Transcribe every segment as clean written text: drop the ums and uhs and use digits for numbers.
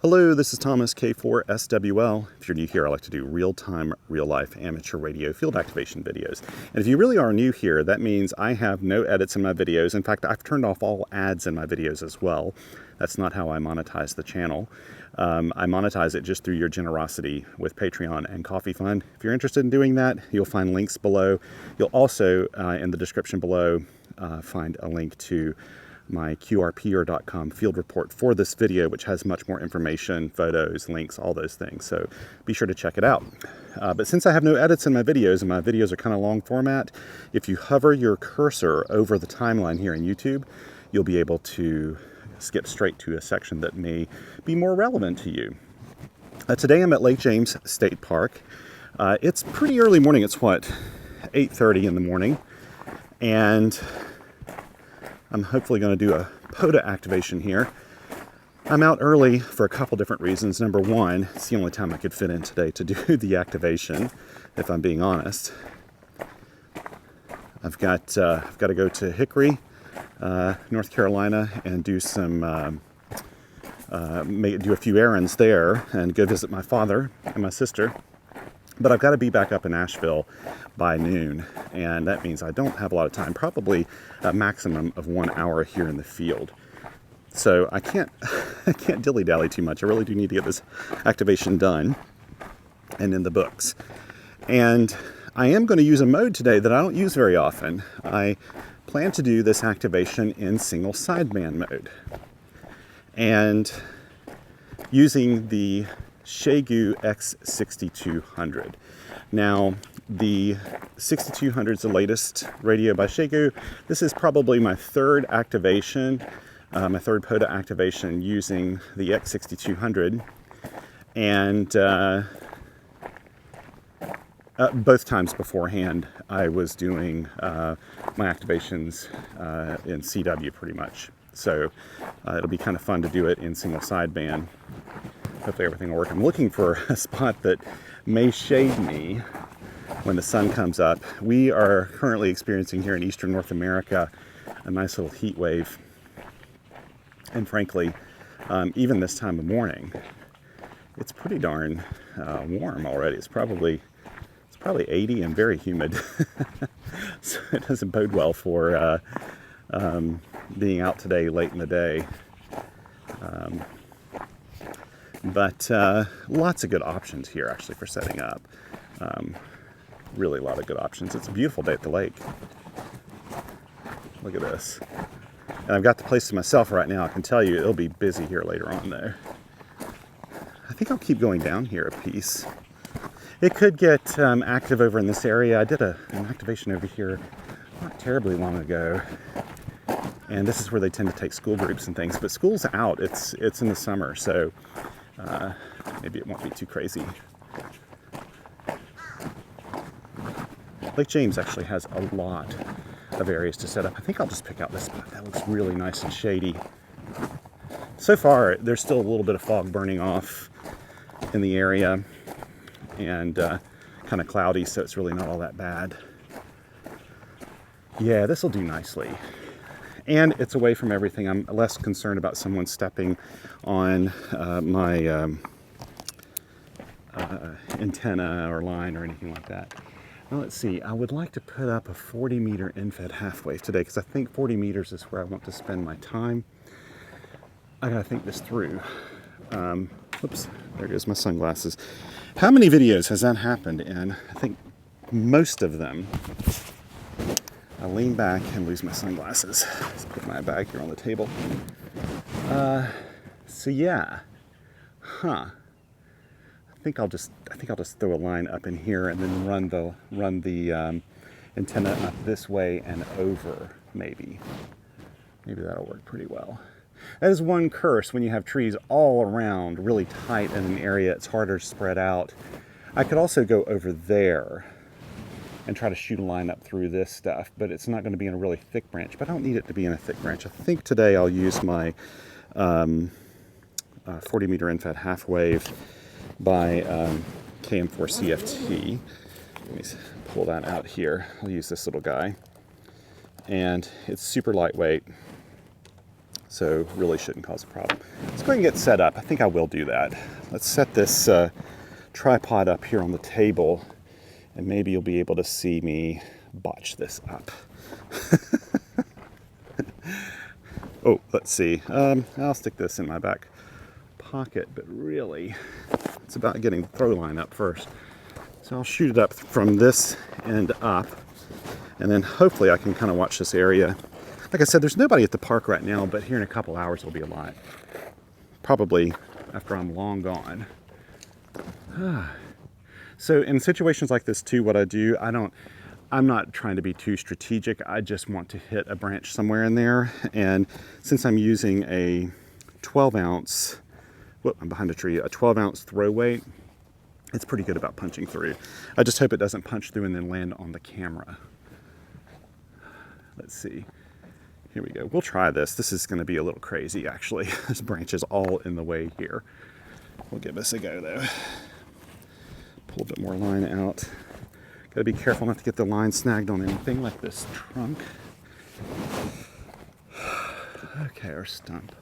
Hello, this is Thomas, K4SWL. If you're new here, I like to do real-time, real-life amateur radio field activation videos. And if you really are new here, that means I have no edits in my videos. In fact, I've turned off all ads in my videos as well. That's not how I monetize the channel. I monetize it just through your generosity with Patreon and Coffee Fund. If you're interested in doing that, you'll find links below. You'll also, in the description below, find a link to my QRT.com field report for this video, which has much more information, photos, links, all those things. So be sure to check it out. But since I have no edits in my videos, and my videos are kind of long format, if you hover your cursor over the timeline here in YouTube, you'll be able to skip straight to a section that may be more relevant to you. Today I'm at Lake James State Park. It's pretty early morning. It's what, 8:30 in the morning, and I'm hopefully going to do a POTA activation here. I'm out early for a couple different reasons. Number one, it's the only time I could fit in today to do the activation, if I'm being honest. I've got to go to Hickory, North Carolina, and do some do a few errands there and go visit my father and my sister. But I've got to be back up in Asheville by noon, and that means I don't have a lot of time, probably a maximum of 1 hour here in the field. So I can't dilly-dally too much. I really do need to get this activation done and in the books. And I am going to use a mode today that I don't use very often. I plan to do this activation in single sideband mode, and using the Xiegu X6200. Now, the 6200 is the latest radio by Xiegu. This is probably my third activation, my third POTA activation using the X6200. And both times beforehand, I was doing my activations in CW pretty much. So it'll be kind of fun to do it in single sideband. Hopefully everything will work. I'm looking for a spot that may shade me when the sun comes up. We are currently experiencing here in eastern North America a nice little heat wave. And frankly, even this time of morning, it's pretty darn warm already. It's probably 80 and very humid. So it doesn't bode well for being out today late in the day. But lots of good options here actually for setting up. Really a lot of good options. It's a beautiful day at the lake. Look at this. And I've got the place to myself right now. I can tell you it'll be busy here later on though. I think I'll keep going down here a piece. It could get active over in this area. I did an activation over here not terribly long ago. And this is where they tend to take school groups and things. But school's out. It's in the summer, so maybe it won't be too crazy. Lake James actually has a lot of areas to set up. I think I'll just pick out this spot. That looks really nice and shady. So far, there's still a little bit of fog burning off in the area, and kind of cloudy, so it's really not all that bad. Yeah, this will do nicely. And it's away from everything. I'm less concerned about someone stepping on my antenna or line or anything like that. Now let's see, I would like to put up a 40 meter in-fed half wave today because I think 40 meters is where I want to spend my time. I gotta think this through. Oops, there goes my sunglasses. How many videos has that happened in? I think most of them. I lean back and lose my sunglasses. Let's put my bag here on the table. So yeah, I think I'll just throw a line up in here and then run the antenna up this way and over. Maybe that'll work pretty well. That is one curse when you have trees all around, really tight in an area. It's harder to spread out. I could also go over there and try to shoot a line up through this stuff, but it's not going to be in a really thick branch. But I don't need it to be in a thick branch. I think today I'll use my 40 meter in-fed half wave by K4SWL. Let me pull that out here. I'll use this little guy. And it's super lightweight. so really shouldn't cause a problem. Let's go ahead and get set up. I think I will do that. Let's set this tripod up here on the table, and maybe you'll be able to see me botch this up. Oh, let's see. I'll stick this in my back pocket, but really, it's about getting the throw line up first. So I'll shoot it up from this end up, and then hopefully I can kind of watch this area. Like I said, there's nobody at the park right now, but here in a couple hours there'll be a lot. Probably after I'm long gone. So in situations like this too, what I do, I'm not trying to be too strategic. I just want to hit a branch somewhere in there. And since I'm using a 12 ounce, whoop, I'm behind a tree, a 12 ounce throw weight, it's pretty good about punching through. I just hope it doesn't punch through and then land on the camera. Let's see. Here we go. We'll try this. This is going to be a little crazy, actually. This branch is all in the way here. We'll give this a go, though. Pull a bit more line out. Got to be careful not to get the line snagged on anything like this trunk. Okay, our stump.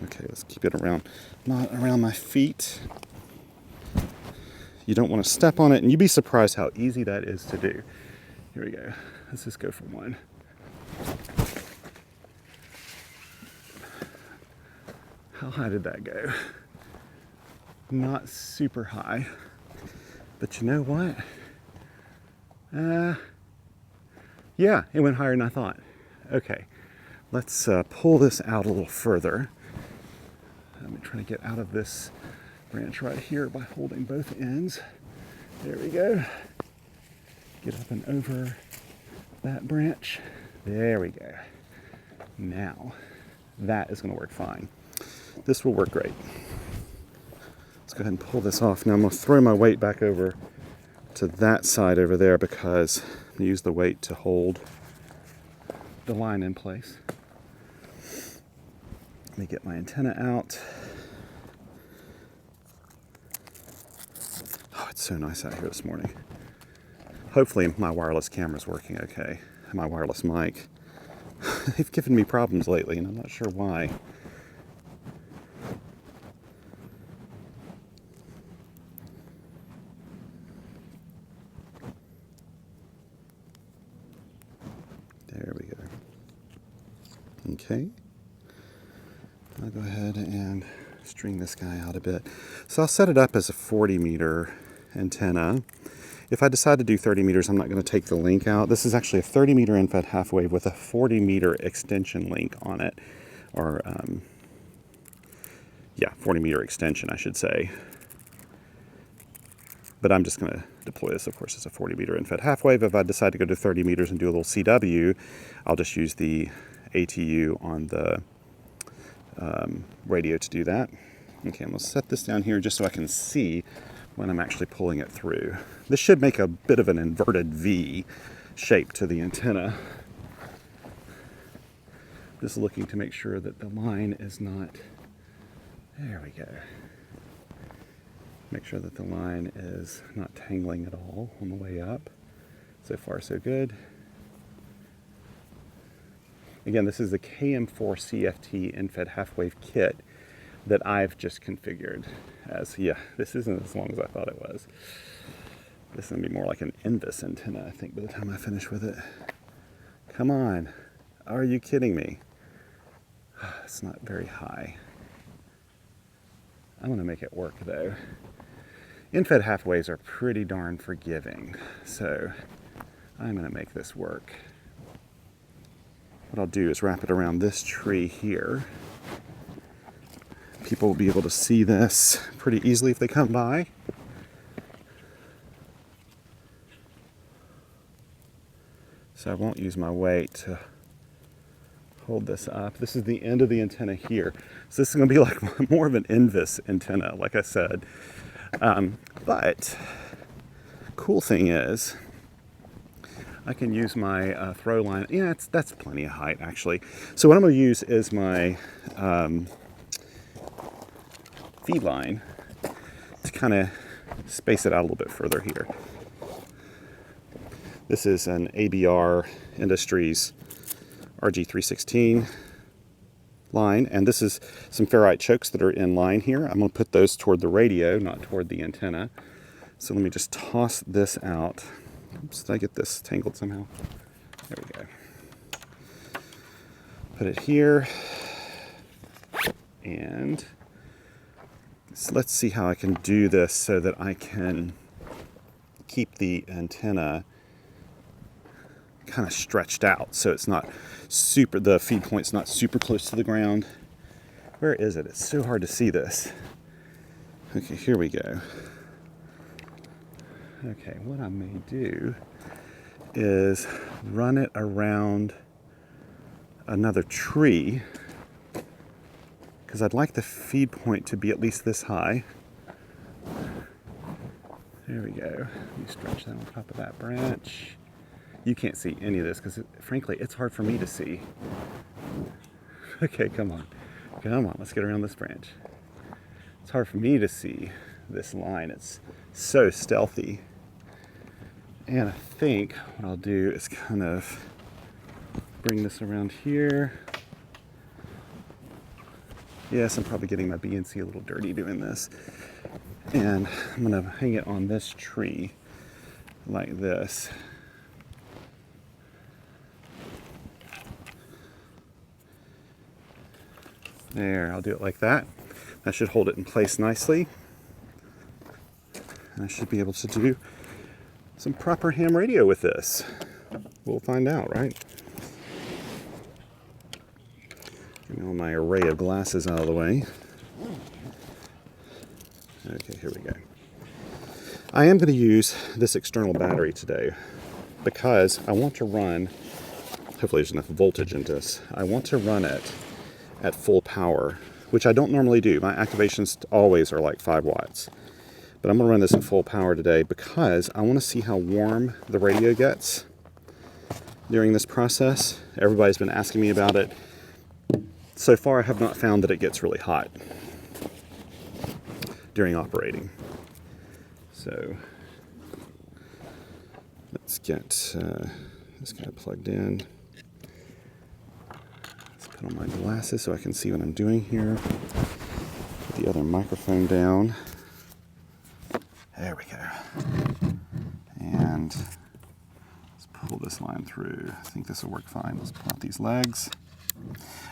Okay, let's keep it around, not around my feet. You don't want to step on it, and you'd be surprised how easy that is to do. Here we go. Let's just go for one. How high did that go? Not super high, but you know what? Yeah, it went higher than I thought. Okay, let's pull this out a little further. Let me try to get out of this branch right here by holding both ends. There we go. Get up and over that branch. There we go. Now, that is going to work fine. This will work great. Let's go ahead and pull this off. Now I'm going to throw my weight back over to that side over there because I'm going to use the weight to hold the line in place. Let me get my antenna out. Oh, it's so nice out here this morning. Hopefully my wireless camera's working okay. My wireless mic. They've given me problems lately, and I'm not sure why. There we go. Okay. I'll go ahead and string this guy out a bit. So I'll set it up as a 40 meter antenna. If I decide to do 30 meters, I'm not going to take the link out. This is actually a 30 meter end-fed half wave with a 40 meter extension link on it. Or, yeah, 40 meter extension, I should say. But I'm just going to deploy this, of course, as a 40 meter end-fed half wave. If I decide to go to 30 meters and do a little CW, I'll just use the ATU on the radio to do that. Okay, I'm going to set this down here just so I can see when I'm actually pulling it through. This should make a bit of an inverted V shape to the antenna. Just looking to make sure that the line is not, there we go. Make sure that the line is not tangling at all on the way up. So far, so good. Again, this is the KM4CFT end-fed half-wave kit that I've just configured as, yeah, this isn't as long as I thought it was. This is going to be more like an Invis antenna, I think, by the time I finish with it. Come on. Are you kidding me? It's not very high. I'm going to make it work, though. End-fed half-waves are pretty darn forgiving, so I'm going to make this work. What I'll do is wrap it around this tree here. People will be able to see this pretty easily if they come by. So I won't use my weight to hold this up. This is the end of the antenna here. So this is going to be like more of an Invis antenna, like I said. But cool thing is, I can use my throw line. Yeah, that's plenty of height, actually. So what I'm going to use is my feed line to kind of space it out a little bit further here. This is an ABR Industries RG316 line, and this is some ferrite chokes that are in line here. I'm going to put those toward the radio, not toward the antenna. So let me just toss this out. Oops, did I get this tangled somehow? There we go. Put it here, and so let's see how I can do this so that I can keep the antenna kind of stretched out so it's not super, the feed point's not super close to the ground. Where is it? It's so hard to see this. Okay, here we go. Okay, what I may do is run it around another tree, because I'd like the feed point to be at least this high. There we go. Let me stretch that on top of that branch. You can't see any of this because, frankly, it's hard for me to see. Okay, come on. Come on, let's get around this branch. It's hard for me to see this line. It's so stealthy. And I think what I'll do is kind of bring this around here. Yes, I'm probably getting my BNC a little dirty doing this. And I'm going to hang it on this tree like this. There, I'll do it like that. That should hold it in place nicely. And I should be able to do some proper ham radio with this. We'll find out, right? Get all my array of glasses out of the way. Okay, here we go. I am going to use this external battery today because I want to run, hopefully there's enough voltage in this, I want to run it at full power, which I don't normally do. My activations always are like 5 watts. But I'm going to run this at full power today because I want to see how warm the radio gets during this process. Everybody's been asking me about it. So far, I have not found that it gets really hot during operating. So let's get this guy plugged in. Put on my glasses so I can see what I'm doing here. Put the other microphone down. There we go. And let's pull this line through. I think this will work fine. Let's pull out these legs.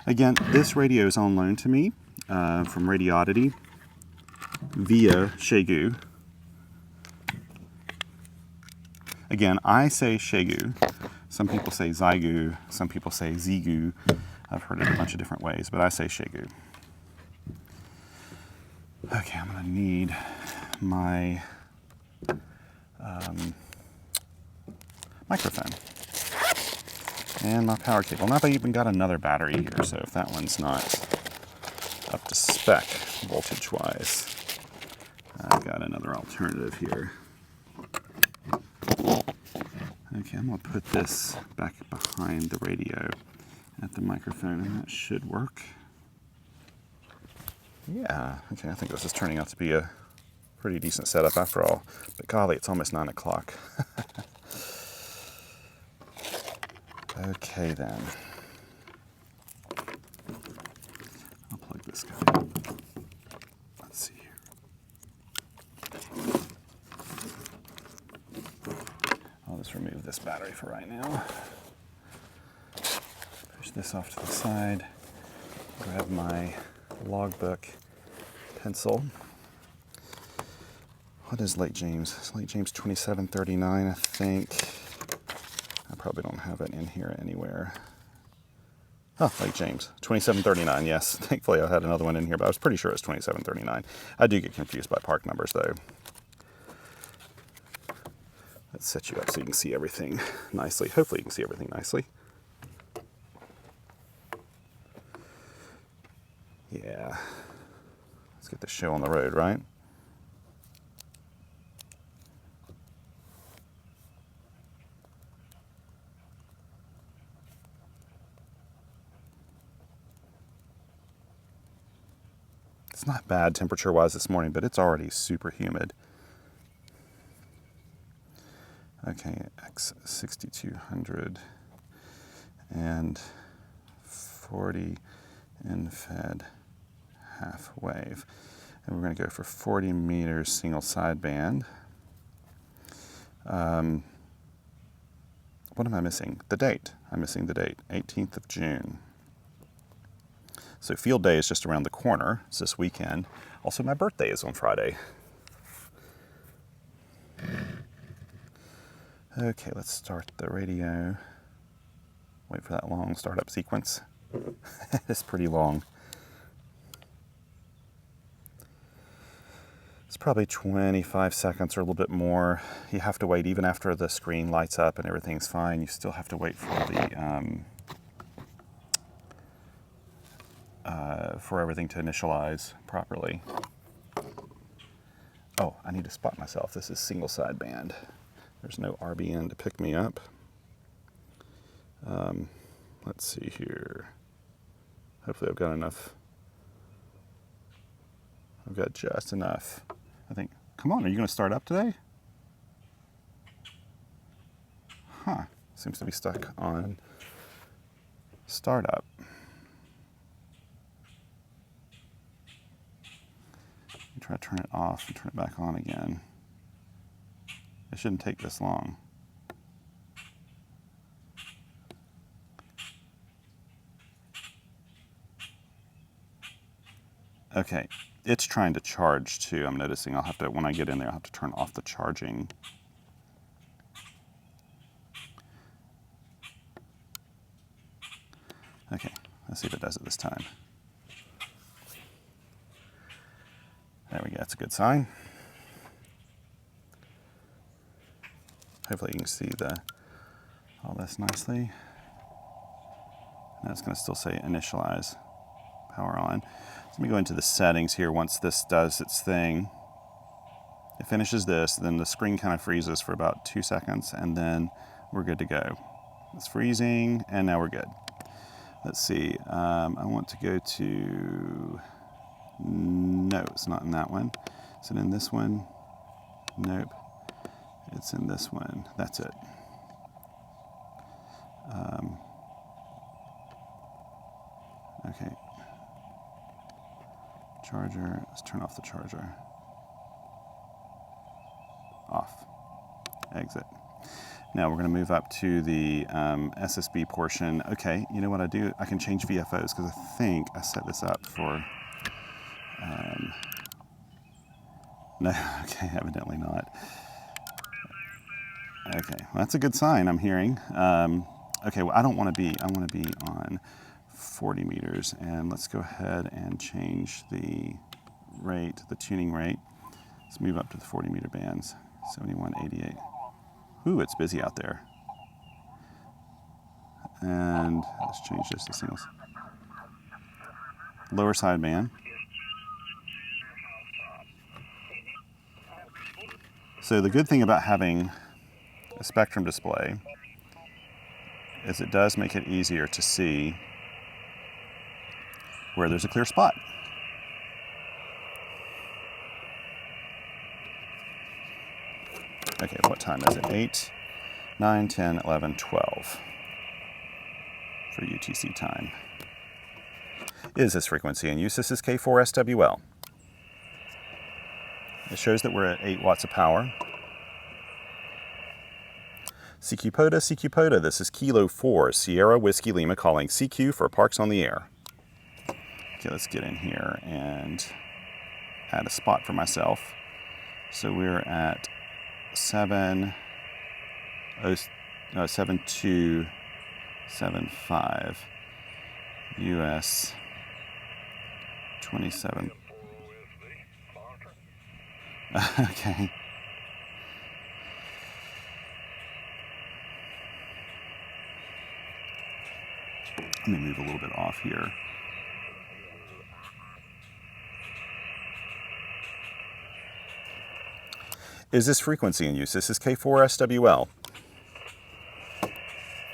Again, this radio is on loan to me from Radioddity via Xiegu. Again, I say Xiegu. Some people say Xiegu. Some people say Xiegu. I've heard it a bunch of different ways, but I say Xiegu. Okay, I'm going to need my microphone and my power cable. Now I've even got another battery here, so if that one's not up to spec voltage-wise, I've got another alternative here. Okay, I'm going to put this back behind the radio at the microphone, and that should work. Yeah, okay, I think this is turning out to be a pretty decent setup after all. But golly, it's almost 9 o'clock. Okay then. I'll plug this guy in. Let's see here. I'll just remove this battery for right now. Push this off to the side. Grab my logbook pencil. What is Lake James? It's Lake James 2739, I think. I probably don't have it in here anywhere. Oh, Lake James 2739, yes. Thankfully I had another one in here, but I was pretty sure it's 2739. I do get confused by park numbers though. Let's set you up so you can see everything nicely. Hopefully you can see everything nicely. Yeah. Let's get this show on the road, right? It's not bad temperature-wise this morning, but it's already super humid. Okay, X6200. And 40 in fed half wave. And we're going to go for 40 meters single sideband. What am I missing? The date. I'm missing the date, 18th of June. So field day is just around the corner. It's this weekend. Also, my birthday is on Friday. Okay, let's start the radio. Wait for that long startup sequence. It's pretty long. It's probably 25 seconds or a little bit more. You have to wait even after the screen lights up and everything's fine. You still have to wait for everything to initialize properly. Oh, I need to spot myself. This is single sideband. There's no RBN to pick me up. Let's see here. Hopefully I've got enough. I've got just enough. I think, come on, are you going to start up today? Huh, seems to be stuck on startup. Try to turn it off and turn it back on again. It shouldn't take this long. Okay, it's trying to charge too. I'm noticing I'll have to, when I get in there, I'll have to turn off the charging. Okay, let's see if it does it this time. There we go, that's a good sign. Hopefully you can see all this nicely. Now it's going to still say initialize, power on. So let me go into the settings here. Once this does its thing, it finishes this, then the screen kind of freezes for about 2 seconds, and then we're good to go. It's freezing, and now we're good. Let's see, I want to go to, no, it's not in that one. Is it in this one? Nope. It's in this one. That's it. Okay. Charger. Let's turn off the charger. Off. Exit. Now we're going to move up to the SSB portion. Okay, you know what I do? I can change VFOs because I think I set this up for... no, okay, evidently not. Okay, well, that's a good sign I'm hearing. Okay, well, I want to be on 40 meters, and let's go ahead and change the rate, the tuning rate. Let's move up to the 40 meter bands, 71, 88. Ooh, it's busy out there. And let's change this to singles. Lower sideband. So the good thing about having a spectrum display is it does make it easier to see where there's a clear spot. Okay, what time is it? 8, 9, 10, 11, 12 for UTC time. Is this frequency in use? This is K4SWL. It shows that we're at 8 watts of power. CQ POTA, CQ POTA. This is Kilo 4, Sierra Whiskey Lima calling CQ for Parks on the Air. Okay, let's get in here and add a spot for myself. So we're at 7275 US 27. Okay. Let me move a little bit off here. Is this frequency in use? This is K4SWL.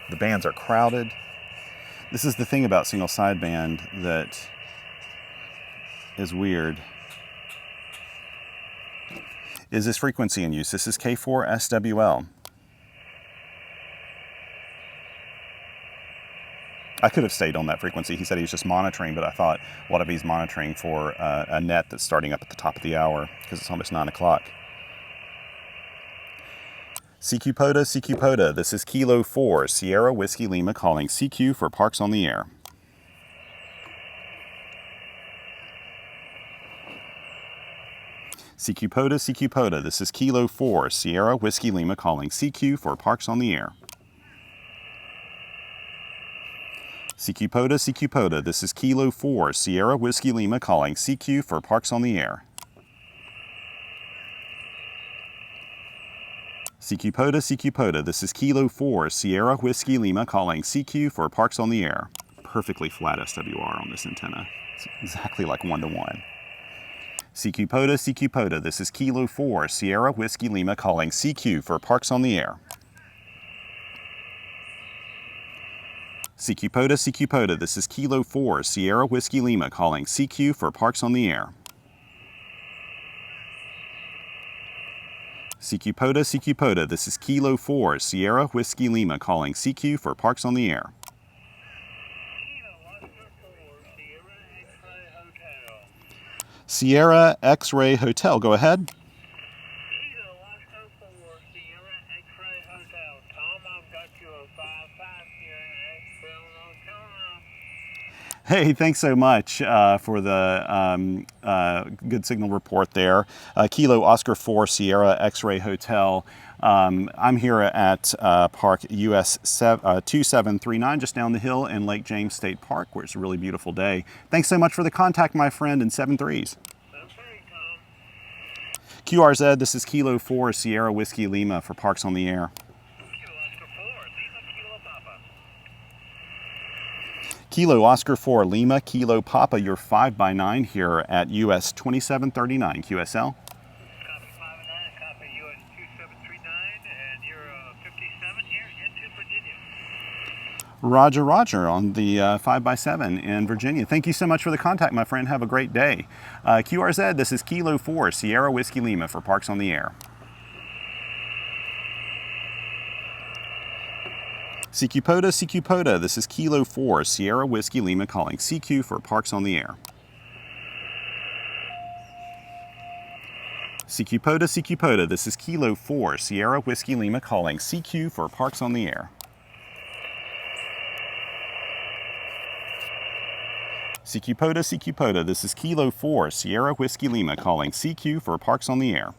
The bands are crowded. This is the thing about single sideband that is weird. Is this frequency in use? This is K4SWL. I could have stayed on that frequency. He said he was just monitoring, but I thought, what if he's monitoring for a net that's starting up at the top of the hour because it's almost 9 o'clock. CQ POTA, this is Kilo 4, Sierra Whiskey Lima calling CQ for Parks on the Air. CQ POTA, this is Kilo 4, Sierra Whiskey Lima calling CQ for Parks on the Air. CQ POTA, this is Kilo 4, Sierra Whiskey Lima calling CQ for Parks on the Air. CQ POTA, this is Kilo 4, Sierra Whiskey Lima calling CQ for Parks on the Air. Perfectly flat SWR on this antenna. It's exactly like 1-to-1. CQ POTA, this is Kilo 4, Sierra Whiskey Lima calling CQ for Parks on the Air. CQ POTA, this is Kilo 4, Sierra Whiskey Lima calling CQ for Parks on the Air. CQ POTA, this is Kilo 4, Sierra Whiskey Lima calling CQ for Parks on the Air. Sierra X-Ray Hotel, go ahead. Hey, thanks so much for the good signal report there. Kilo Oscar 4 Sierra X-Ray Hotel. I'm here at Park US 2739, just down the hill in Lake James State Park, where it's a really beautiful day. Thanks so much for the contact, my friend, in 7-3s. QRZ, this is Kilo 4 Sierra Whiskey Lima for Parks on the Air. Kilo Oscar 4 Lima Kilo Papa, you're 5x9 here at US 2739 QSL. Copy 5-9, copy US 2739, and you're 57 here into Virginia. Roger on the 5x7 in Virginia. Thank you so much for the contact, my friend. Have a great day. QRZ, this is Kilo 4 Sierra Whiskey Lima for Parks on the Air. CQ POTA, this is Kilo 4 Sierra Whiskey Lima calling CQ for Parks on the Air. CQ POTA, this is Kilo 4 Sierra Whiskey Lima calling CQ for Parks on the Air. CQ POTA, this is Kilo 4 Sierra Whiskey Lima calling CQ for Parks on the Air.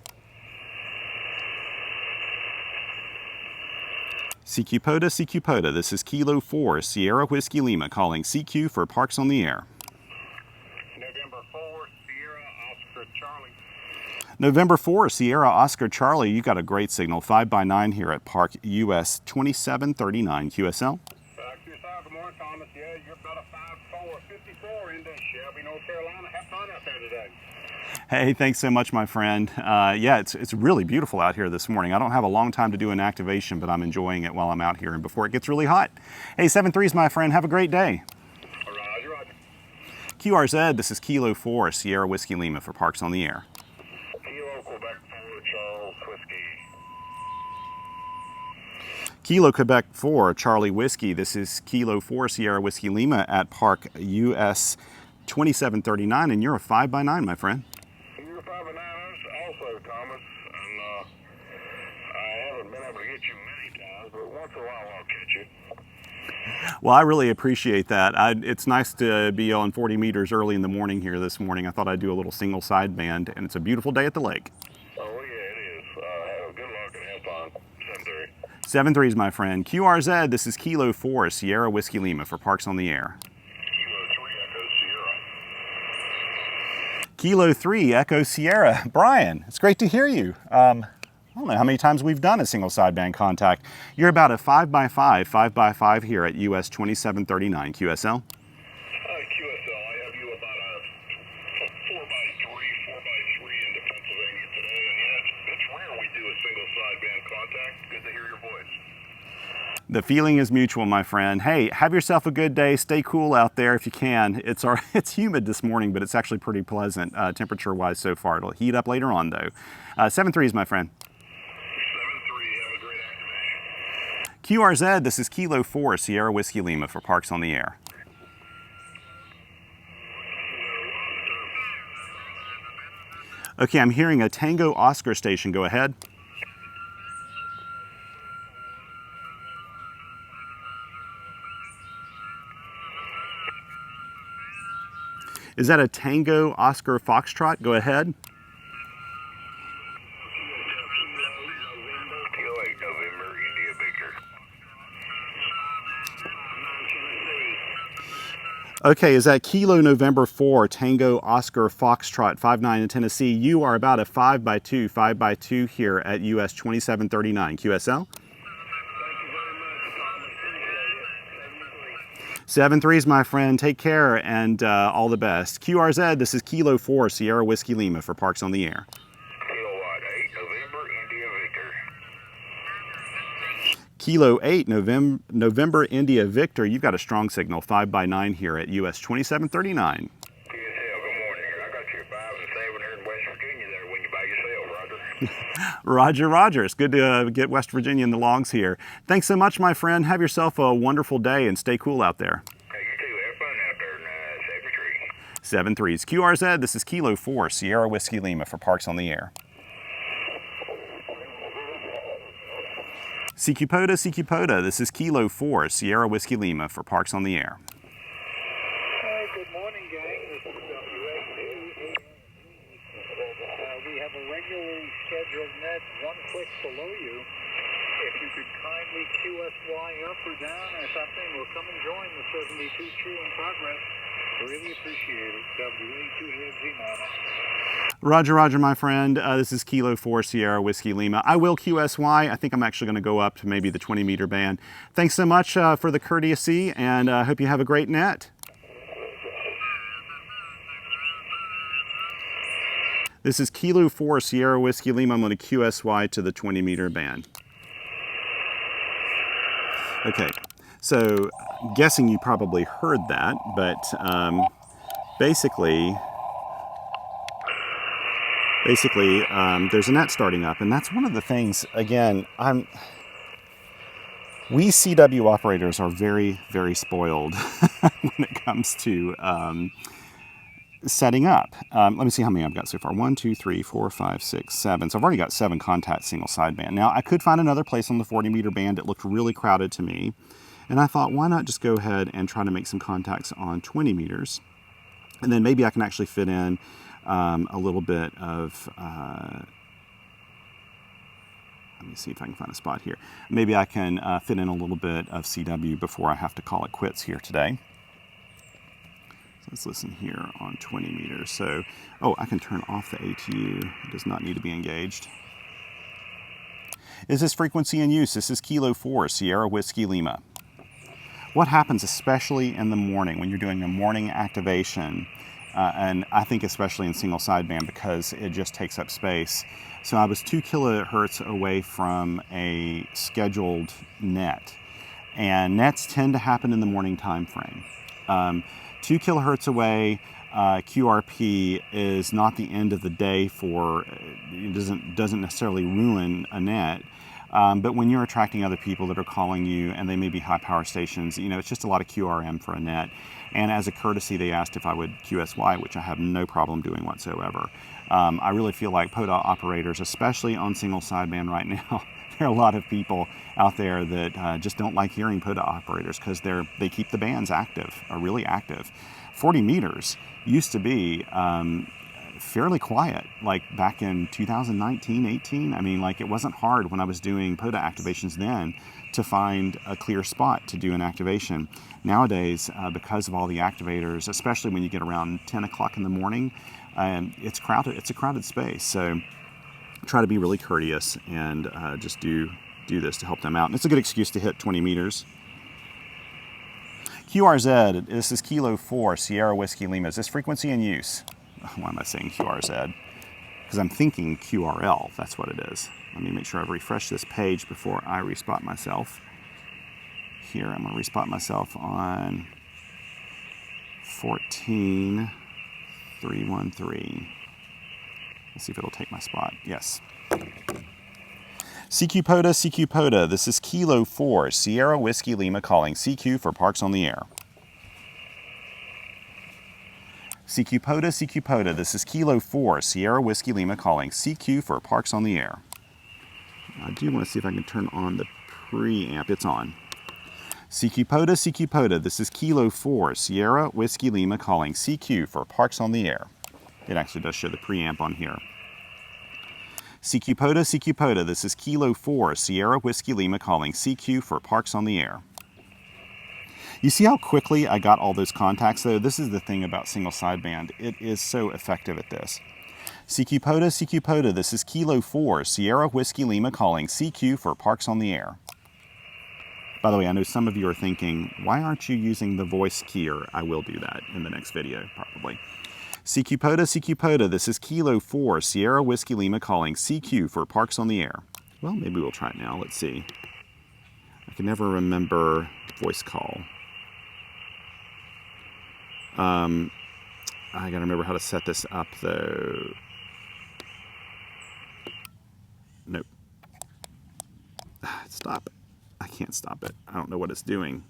CQ POTA, this is Kilo 4 Sierra Whiskey Lima calling CQ for Parks on the Air. November 4 Sierra Oscar Charlie. November 4 Sierra Oscar Charlie, you got a great signal, 5x9 here at Park US 2739 QSL. Good morning, Thomas. Yeah, you're about a 5'4", 54 into Shelby, North Carolina. Have fun out there today. Hey, thanks so much, my friend. Yeah, it's really beautiful out here this morning. I don't have a long time to do an activation, but I'm enjoying it while I'm out here and before it gets really hot. Hey, 7-3s, my friend. Have a great day. Roger. QRZ, this is Kilo 4 Sierra Whiskey Lima for Parks on the Air. Kilo Quebec 4 Charles Whiskey. Kilo Quebec 4 Charlie Whiskey. This is Kilo 4 Sierra Whiskey Lima at Park US 2739, and you're a 5x9, my friend. You're 5'9" also, Thomas, and I haven't been able to get you many times, but once in a while I'll catch you. Well, I really appreciate that. It's nice to be on 40 meters early in the morning here this morning. I thought I'd do a little single sideband, and it's a beautiful day at the lake. Oh, yeah, it is. Have good luck and have fun. 7-3s, my friend. QRZ, this is Kilo 4 Sierra Whiskey Lima for Parks on the Air. Kilo 3 Echo Sierra. Brian, it's great to hear you. I don't know how many times we've done a single sideband contact. You're about a 5x5 here at US 2739 QSL. QSL, I have you about a 4x3 into Pennsylvania today, and yeah, it's rare we do a single sideband contact. Good to hear your voice. The feeling is mutual, my friend. Hey, have yourself a good day. Stay cool out there if you can. It's humid this morning, but it's actually pretty pleasant temperature-wise so far. It'll heat up later on, though. 7-3s, my friend. 7-3, have a great QRZ, this is Kilo 4, Sierra Whiskey Lima for Parks on the Air. Okay, I'm hearing a Tango Oscar station. Go ahead. Is that a Tango Oscar Foxtrot? Go ahead. Okay, is that Kilo November 4, Tango Oscar Foxtrot 59 in Tennessee? You are about a 5x2 here at US 2739. QSL? 7-3s, my friend. Take care and all the best. QRZ, this is Kilo 4, Sierra Whiskey Lima for Parks on the Air. Kilowatt 8, November, India, Victor. Kilo 8, November, India, Victor. You've got a strong signal, 5x9 here at US 2739. QSL, good morning. I got your 5 and 7 here in West Virginia there when you by yourself, Roger. Roger, Roger. It's good to get West Virginia in the logs here. Thanks so much, my friend. Have yourself a wonderful day and stay cool out there. Hey, you too. Have fun out there in 7-3s. QRZ, this is Kilo 4, Sierra Whiskey Lima for Parks on the Air. POTA, this is Kilo 4, Sierra Whiskey Lima for Parks on the Air. Hey, good morning, gang. This is WXC. We have a regularly scheduled net one click below you. If you could kindly QSY up or down or something, we'll come and join the 72 crew in progress. Really appreciate it. WA2Z-. Roger, Roger, my friend. This is Kilo 4, Sierra Whiskey Lima. I will QSY. I think I'm actually going to go up to maybe the 20-meter band. Thanks so much for the courtesy, and I hope you have a great net. This is Kilo 4, Sierra Whiskey Lima. I'm going to QSY to the 20-meter band. Okay, so I'm guessing you probably heard that, but basically, there's a net starting up, and that's one of the things, again, we CW operators are very, very spoiled when it comes to setting up. Let me see how many I've got so far. 1, 2, 3, 4, 5, 6, 7. So I've already got 7 contacts single sideband. Now I could find another place on the 40-meter band. It looked really crowded to me. And I thought, why not just go ahead and try to make some contacts on 20 meters? And then maybe I can actually fit in a little bit of, let me see if I can find a spot here. Maybe I can fit in a little bit of CW before I have to call it quits here today. So let's listen here on 20 meters. So, oh, I can turn off the ATU. It does not need to be engaged. Is this frequency in use? This is Kilo 4, Sierra Whiskey Lima. What happens, especially in the morning when you're doing a morning activation, and I think especially in single sideband because it just takes up space. So I was 2 kilohertz away from a scheduled net, and nets tend to happen in the morning time frame. 2 kilohertz away, QRP is not the end of the day for, it doesn't necessarily ruin a net. But when you're attracting other people that are calling you and they may be high power stations, you know, it's just a lot of QRM for a net. And as a courtesy, they asked if I would QSY, which I have no problem doing whatsoever. I really feel like POTA operators, especially on single sideband right now, there are a lot of people out there that just don't like hearing POTA operators because they keep the bands active, or really active. 40 meters used to be fairly quiet, like back in 2019, 18. I mean, like it wasn't hard when I was doing POTA activations then to find a clear spot to do an activation. Nowadays, because of all the activators, especially when you get around 10 o'clock in the morning, it's crowded. It's a crowded space. So try to be really courteous and just do this to help them out. And it's a good excuse to hit 20 meters. QRZ, this is Kilo 4, Sierra Whiskey Lima. Is this frequency in use? Why am I saying QRZ? Because I'm thinking QRL, that's what it is. Let me make sure I've refreshed this page before I respot myself. Here, I'm going to respot myself on 14313. Let's see if it'll take my spot. Yes. CQ POTA, this is Kilo 4, Sierra Whiskey Lima calling CQ for Parks on the Air. CQ POTA, this is Kilo 4, Sierra Whiskey Lima calling CQ for Parks on the Air. I do want to see if I can turn on the preamp. It's on. CQ POTA, this is Kilo 4, Sierra Whiskey Lima calling CQ for Parks on the Air. It actually does show the preamp on here. CQ POTA, this is Kilo 4, Sierra Whiskey Lima calling CQ for Parks on the Air. You see how quickly I got all those contacts though? This is the thing about single sideband. It is so effective at this. CQ POTA, this is Kilo 4, Sierra Whiskey Lima calling CQ for Parks on the Air. By the way, I know some of you are thinking, why aren't you using the voice keyer? I will do that in the next video, probably. CQ POTA, this is Kilo 4, Sierra Whiskey Lima calling CQ for Parks on the Air. Well, maybe we'll try it now. Let's see. I can never remember voice call. I gotta remember how to set this up though. Nope. Stop. I can't stop it. I don't know what it's doing.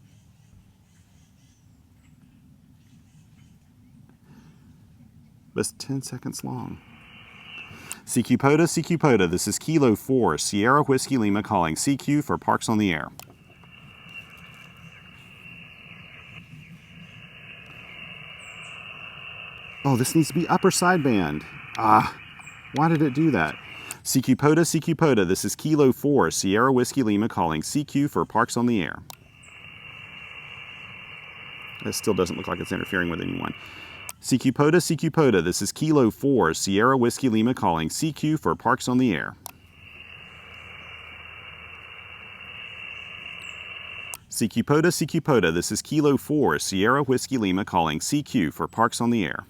But it's 10 seconds long. CQ POTA, this is Kilo 4, Sierra Whiskey Lima calling CQ for Parks on the Air. Oh, this needs to be upper sideband. Why did it do that? CQ POTA, this is Kilo 4, Sierra Whiskey Lima calling CQ for Parks on the Air. That still doesn't look like it's interfering with anyone. CQ POTA, this is Kilo 4, Sierra Whiskey Lima calling CQ for Parks on the Air. CQ POTA, this is Kilo 4, Sierra Whiskey Lima calling CQ for Parks on the Air.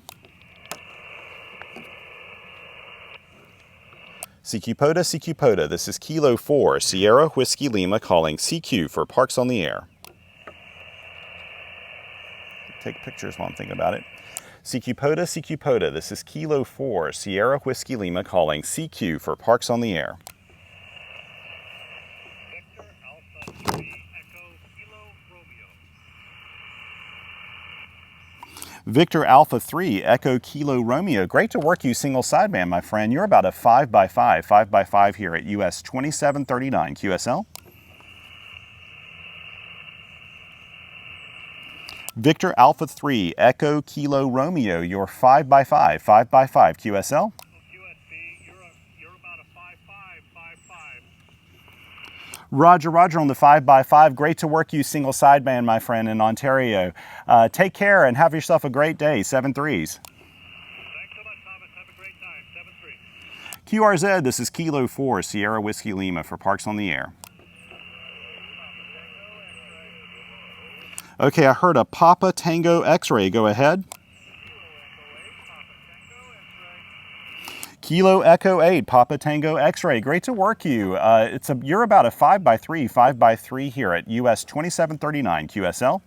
CQ POTA, this is Kilo 4, Sierra Whiskey Lima calling CQ for Parks on the Air. Take pictures while I'm thinking about it. CQ POTA, this is Kilo 4, Sierra Whiskey Lima calling CQ for Parks on the Air. Victor Alpha 3, Echo Kilo Romeo. Great to work you single sideband, my friend. You're about a 5x5 here at US 2739 QSL. Victor Alpha 3, Echo Kilo Romeo. You're 5x5 QSL. Roger on the 5x5. Great to work you single sideband, my friend, in Ontario. Take care and have yourself a great day. 7-3s. Thanks so much, Thomas. Have a great time. 7-3. QRZ, this is Kilo 4, Sierra Whiskey Lima for Parks on the Air. Okay, I heard a Papa Tango X-ray. Go ahead. Kilo Echo 8, Papa Tango X-ray. Great to work you. You're about a 5x3 here at US 2739 QSL.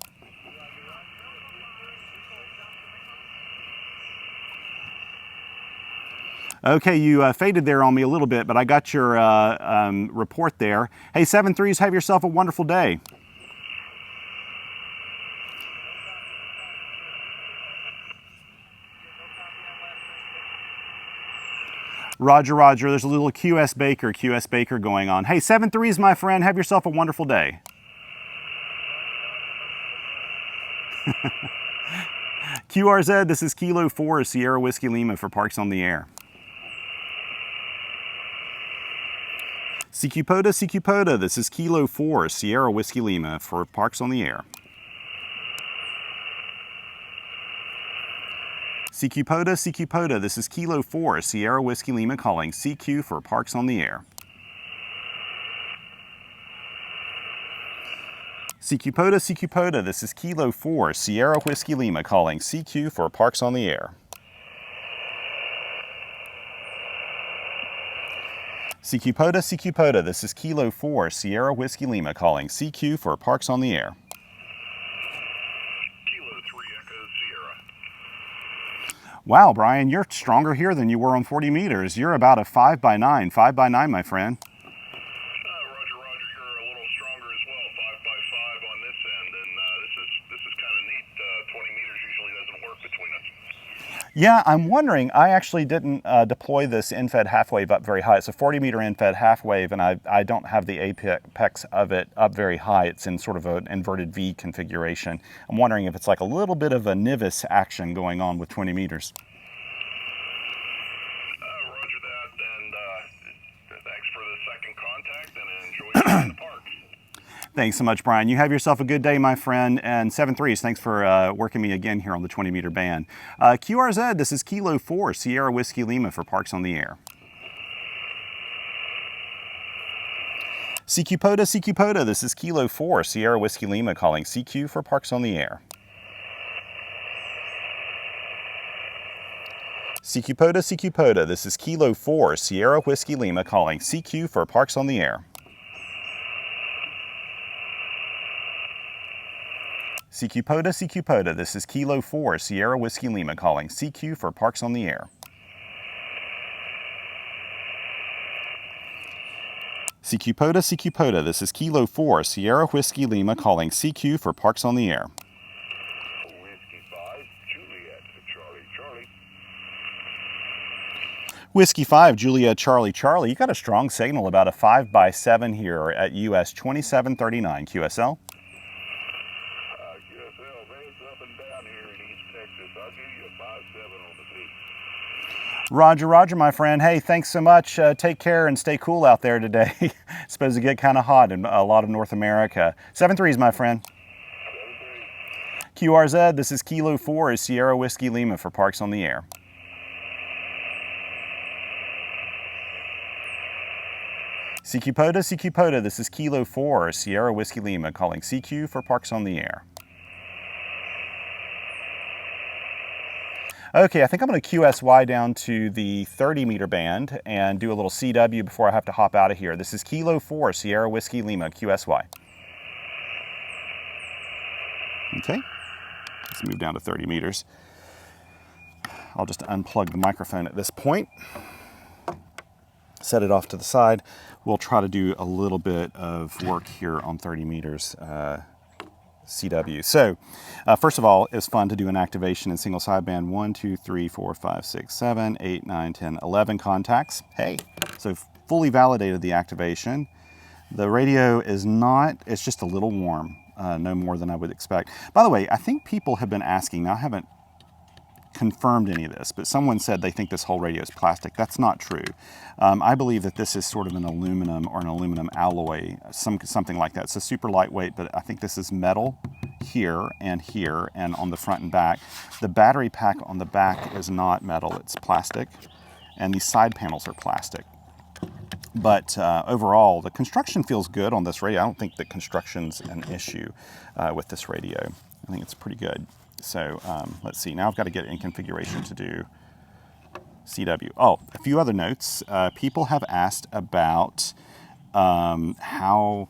Okay, you faded there on me a little bit, but I got your report there. Hey, 7-3s, have yourself a wonderful day. Roger. There's a little QS Baker going on. Hey, 7-3s, my friend. Have yourself a wonderful day. QRZ, this is Kilo 4, Sierra Whiskey Lima for Parks on the Air. CQ POTA, this is Kilo 4, Sierra Whiskey Lima for Parks on the Air. CQ POTA, this is Kilo 4, Sierra Whiskey Lima calling CQ for Parks on the Air. CQ POTA, this is Kilo 4, Sierra Whiskey Lima calling CQ for Parks on the Air. CQ POTA, this is Kilo 4, Sierra Whiskey Lima calling CQ for Parks on the Air. Wow, Brian, you're stronger here than you were on 40 meters. You're about a 5x9, my friend. Yeah, I'm wondering, I actually didn't deploy this end-fed half wave up very high. It's a 40-meter end-fed half wave, and I don't have the apex of it up very high. It's in sort of an inverted V configuration. I'm wondering if it's like a little bit of a NIVIS action going on with 20 meters. Roger that, and thanks for the second contact, and enjoy you in the park. Thanks so much, Brian. You have yourself a good day, my friend. And 7-3s, thanks for working me again here on the 20-meter band. QRZ, this is Kilo 4, Sierra Whiskey Lima for Parks on the Air. CQ POTA, this is Kilo 4, Sierra Whiskey Lima calling CQ for Parks on the Air. CQ POTA, this is Kilo 4, Sierra Whiskey Lima calling CQ for Parks on the Air. CQ POTA, this is Kilo 4, Sierra Whiskey Lima calling CQ for Parks on the Air. CQ POTA, this is Kilo 4, Sierra Whiskey Lima calling CQ for Parks on the Air. Whiskey 5, Juliet, Charlie. Whiskey 5, Juliet, Charlie. You got a strong signal, about a 5x7 here at US 2739 QSL. Roger, my friend. Hey, thanks so much. Take care and stay cool out there today. It's supposed to get kind of hot in a lot of North America. 7-3s, my friend. 7-3. QRZ, this is Kilo 4, Sierra Whiskey Lima for Parks on the Air. CQ POTA, this is Kilo 4, Sierra Whiskey Lima calling CQ for Parks on the Air. Okay, I think I'm going to QSY down to the 30-meter band and do a little CW before I have to hop out of here. This is Kilo 4, Sierra Whiskey Lima, QSY. Okay, let's move down to 30 meters. I'll just unplug the microphone at this point, set it off to the side. We'll try to do a little bit of work here on 30 meters. CW. So, first of all, it's fun to do an activation in single sideband. 1, 2, 3, 4, 5, 6, 7, 8, 9, 10, 11 contacts. Hey, so fully validated the activation. The radio is not, it's just a little warm, no more than I would expect. By the way, I think people have been asking, now I haven't confirmed any of this, but someone said they think this whole radio is plastic. That's not true. I believe that this is sort of an aluminum or an aluminum alloy, something like that. It's a super lightweight, but I think this is metal here and on the front and back. The battery pack on the back is not metal, it's plastic, and these side panels are plastic. But overall, the construction feels good on this radio. I don't think the construction's an issue with this radio. I think it's pretty good. So let's see, now I've got to get it in configuration to do CW. Oh, a few other notes. People have asked about how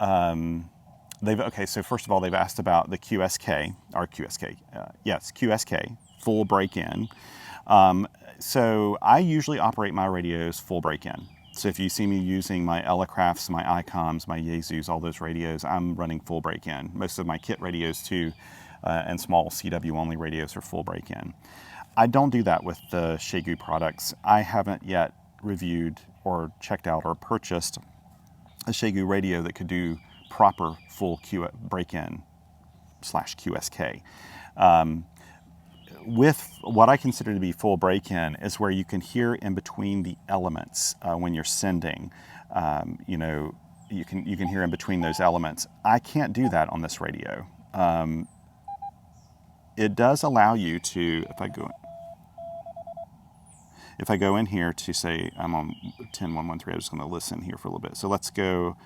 okay, so first of all, they've asked about the QSK, QSK, full break-in. So I usually operate my radios full break-in. So if you see me using my Elecrafts, my Icoms, my Xiegu, all those radios, I'm running full break-in. Most of my kit radios too, and small CW-only radios are full break-in. I don't do that with the Xiegu products. I haven't yet reviewed or checked out or purchased a Xiegu radio that could do proper full break-in / QSK. With what I consider to be full break-in is where you can hear in between the elements when you're sending. You know, you can hear in between those elements. I can't do that on this radio. It does allow you to, if I go in here to say I'm on 10.113, I'm just going to listen here for a little bit. So let's go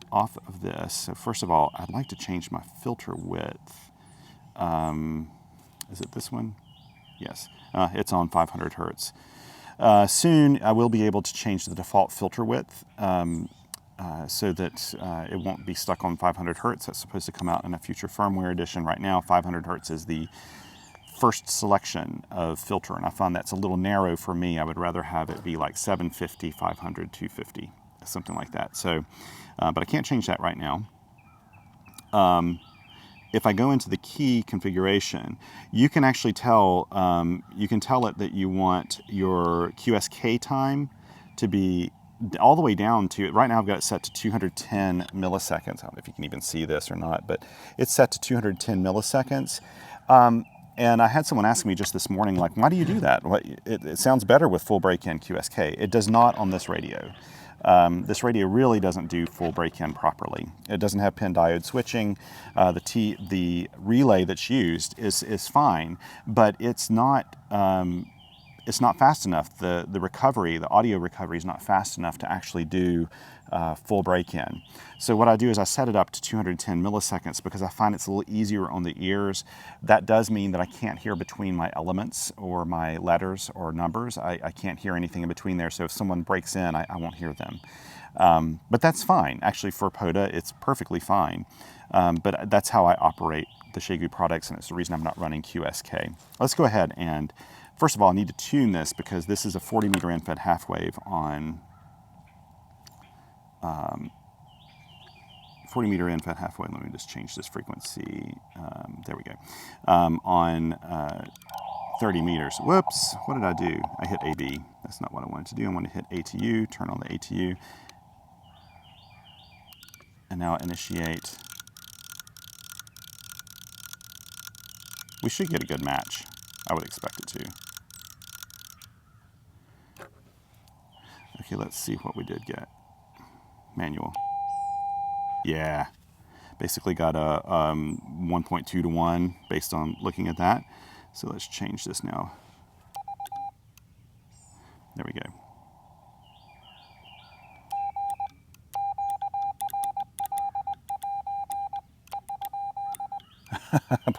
off of this. So first of all, I'd like to change my filter width. Is it this one? Yes, it's on 500 hertz. Soon I will be able to change the default filter width so that it won't be stuck on 500 hertz. That's supposed to come out in a future firmware edition. Right now, 500 hertz is the first selection of filter, and I found that's a little narrow for me. I would rather have it be like 750, 500, 250, something like that. So, but I can't change that right now. if I go into the key configuration, you can actually tell, you can tell it that you want your QSK time to be all the way down to, right now I've got it set to 210 milliseconds. I don't know if you can even see this or not, but it's set to 210 milliseconds. And I had someone ask me just this morning, like, why do you do that? It sounds better with full break-in QSK. It does not on this radio. This radio really doesn't do full break-in properly. It doesn't have pin diode switching. The relay that's used is fine, but it's not fast enough. The recovery, the audio recovery is not fast enough to actually do full break-in. So what I do is I set it up to 210 milliseconds because I find it's a little easier on the ears. That does mean that I can't hear between my elements or my letters or numbers. I can't hear anything in between there, so if someone breaks in, I won't hear them. But that's fine. Actually, for POTA, it's perfectly fine. But that's how I operate the Xiegu products, and it's the reason I'm not running QSK. Let's go ahead and, first of all, I need to tune this because this is a 40 meter end-fed half wave on 40 meter end-fed half wave. Let me just change this frequency. There we go. On 30 meters. Whoops, what did I do? I hit AB. That's not what I wanted to do. I want to hit ATU, turn on the ATU. And now initiate. We should get a good match. I would expect it to. Okay, let's see what we did get. Manual. Yeah, basically got a 1.2 to 1 based on looking at that. So let's change this now. There we go.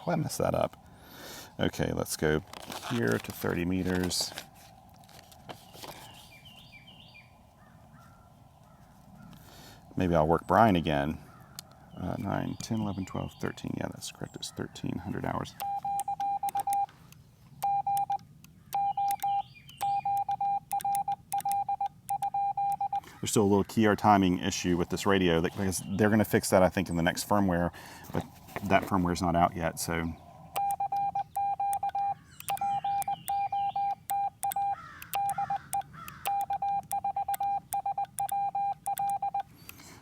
Boy, I messed that up. Okay, let's go here to 30 meters. Maybe I'll work Brian again. 9, 10, 11, 12, 13. Yeah, that's correct. It's 1,300 hours. There's still a little keyer timing issue with this radio because they're going to fix that, I think, in the next firmware, but that firmware is not out yet, so.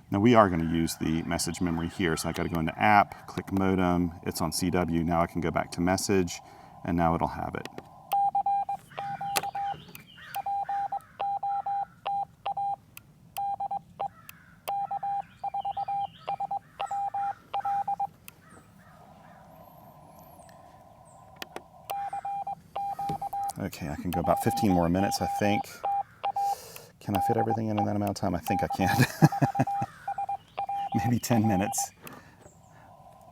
Now we are going to use the message memory here, so I got to go into app, click modem, it's on CW, now I can go back to message, and now it'll have it. Okay, I can go about 15 more minutes, I think. Can I fit everything in that amount of time? I think I can. Maybe 10 minutes.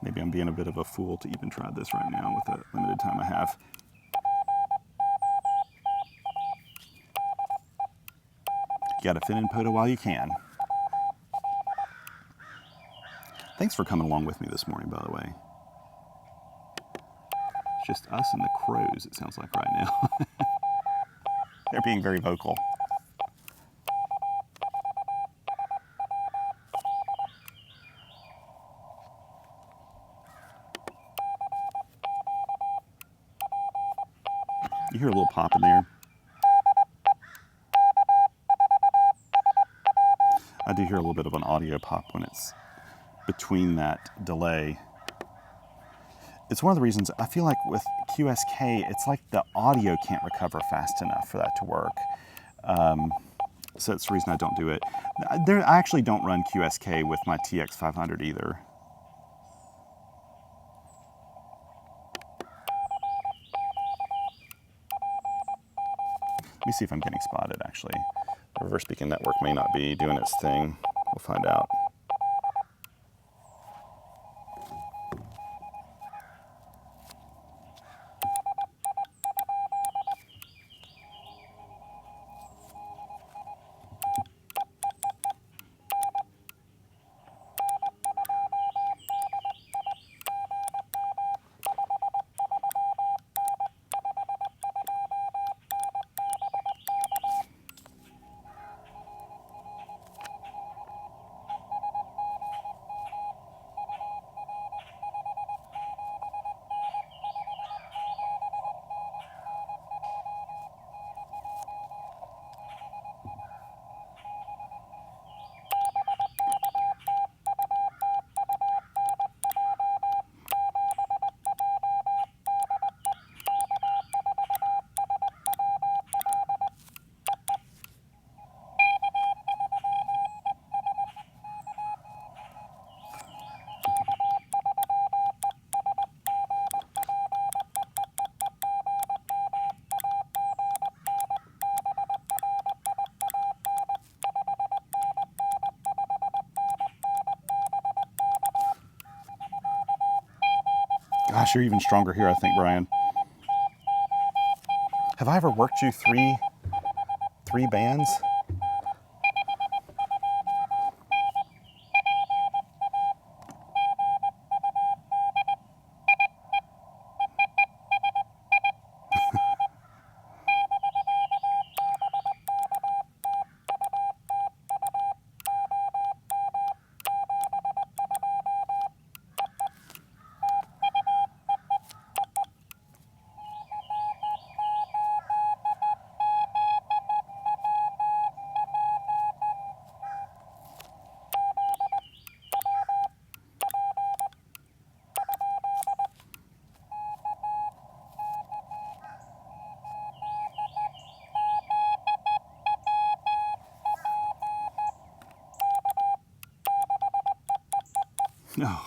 Maybe I'm being a bit of a fool to even try this right now with the limited time I have. You gotta fit in POTA while you can. Thanks for coming along with me this morning, by the way. It's just us and the crows, it sounds like right now. They're being very vocal. You hear a little pop in there. I do hear a little bit of an audio pop when it's between that delay. It's one of the reasons I feel like with QSK, it's like the audio can't recover fast enough for that to work. So that's the reason I don't do it. I actually don't run QSK with my TX500 either. Let me see if I'm getting spotted, actually. The reverse beacon network may not be doing its thing. We'll find out. Gosh, you're even stronger here, I think, Brian. Have I ever worked you three bands? No.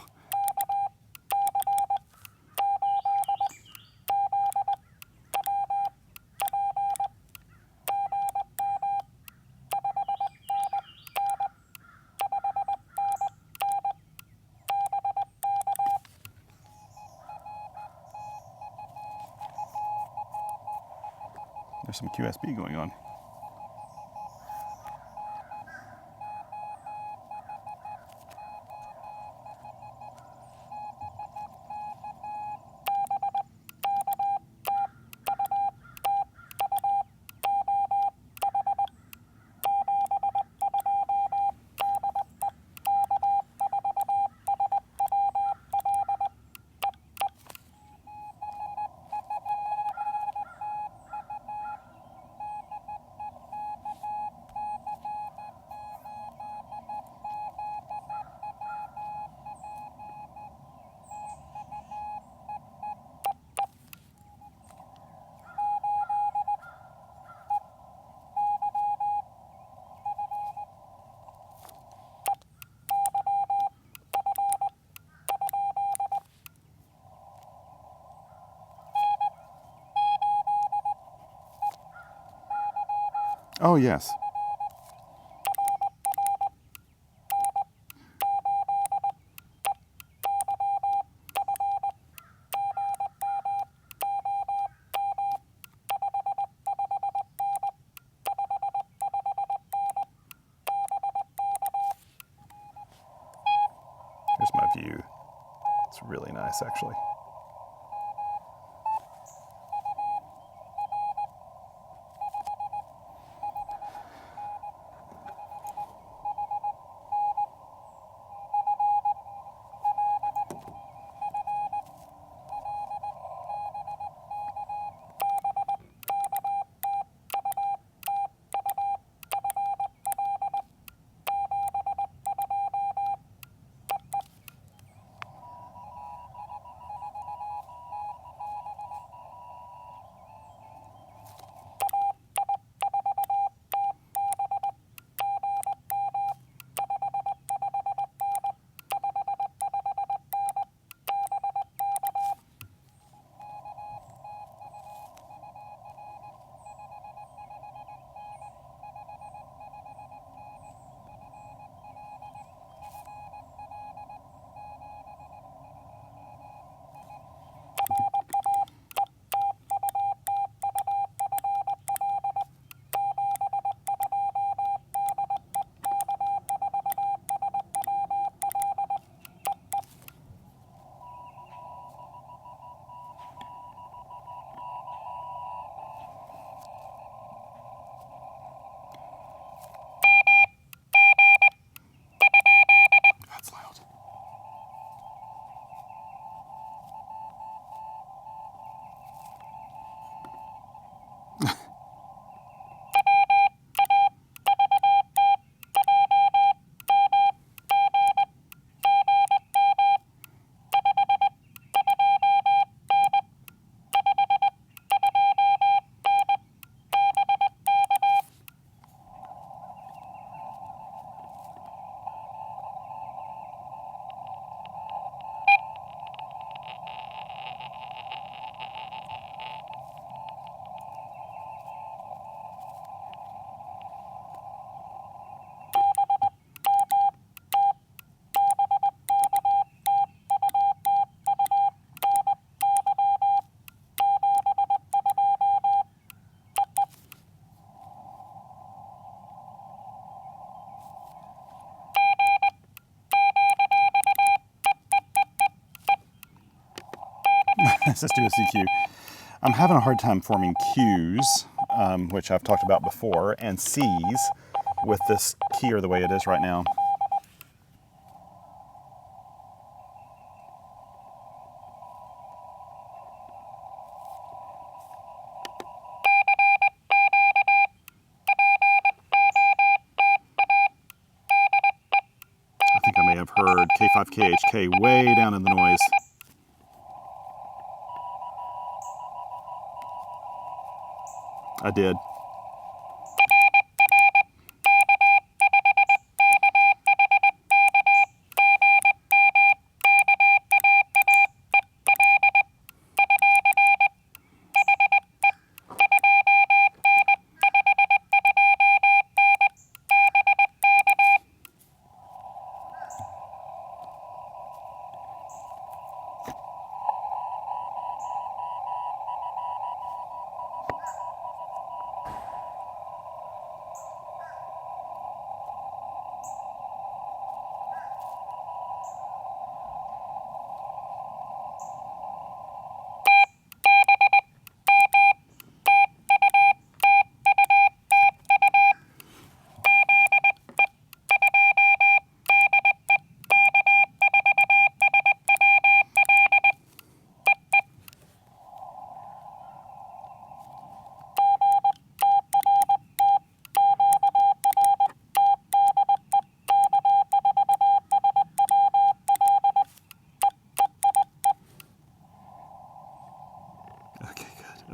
There's some QSB going on. Oh, yes. Here's my view. It's really nice, actually. SSB CQ. I'm having a hard time forming Qs, which I've talked about before, and Cs with this keyer the way it is right now. I think I may have heard K5KHK way down in the noise. I did.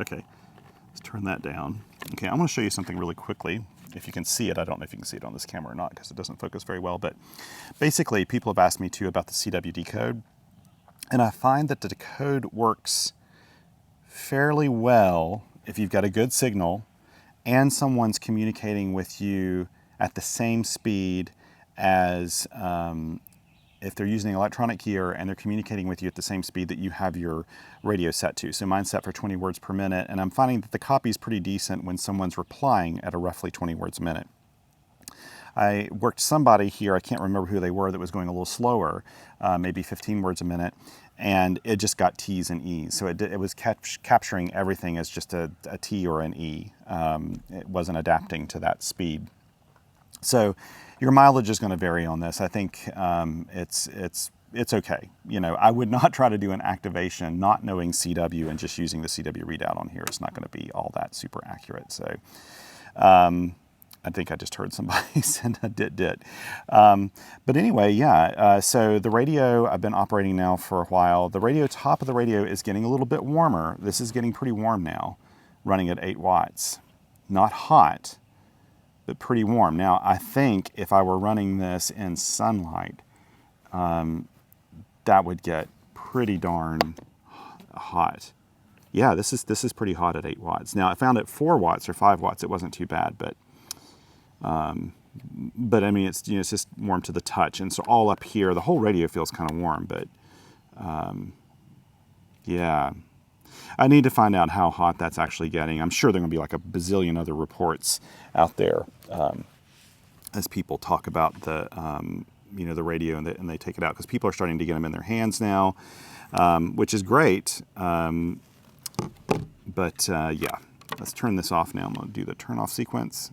Okay, let's turn that down. Okay, I want to show you something really quickly. If you can see it, I don't know if you can see it on this camera or not because it doesn't focus very well, but basically people have asked me too about the CW decode, and I find that the decode works fairly well if you've got a good signal and someone's communicating with you at the same speed as if they're using an electronic keyer and they're communicating with you at the same speed that you have your radio set to. So mine's set for 20 words per minute, and I'm finding that the copy is pretty decent when someone's replying at a roughly 20 words a minute. I worked somebody here, I can't remember who they were, that was going a little slower, maybe 15 words a minute, and it just got T's and E's. So it was capturing everything as just a T or an E. It wasn't adapting to that speed. So your mileage is going to vary on this. I think it's okay. You know, I would not try to do an activation not knowing CW and just using the CW readout on here. It's not going to be all that super accurate. So I think I just heard somebody send a dit. But anyway, yeah, so the radio I've been operating now for a while. The radio, top of the radio is getting a little bit warmer. This is getting pretty warm now, running at 8 watts. Not hot, but pretty warm. Now, I think if I were running this in sunlight, that would get pretty darn hot. Yeah, this is pretty hot at 8 watts. Now, I found at 4 watts or 5 watts, it wasn't too bad, but I mean, it's just warm to the touch. And so all up here, the whole radio feels kind of warm, but yeah. I need to find out how hot that's actually getting. I'm sure there are going to be like a bazillion other reports out there as people talk about the, the radio and they take it out because people are starting to get them in their hands now, which is great. But yeah, let's turn this off now. I'm going to do the turn off sequence.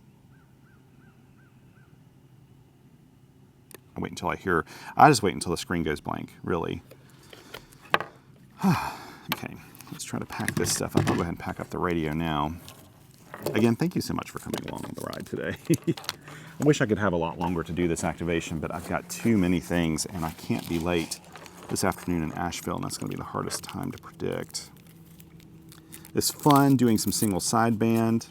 I just wait until the screen goes blank, really. Okay. Let's try to pack this stuff up. I'll go ahead and pack up the radio now. Again, thank you so much for coming along on the ride today. I wish I could have a lot longer to do this activation, but I've got too many things and I can't be late this afternoon in Asheville, and that's going to be the hardest time to predict. It's fun doing some single sideband.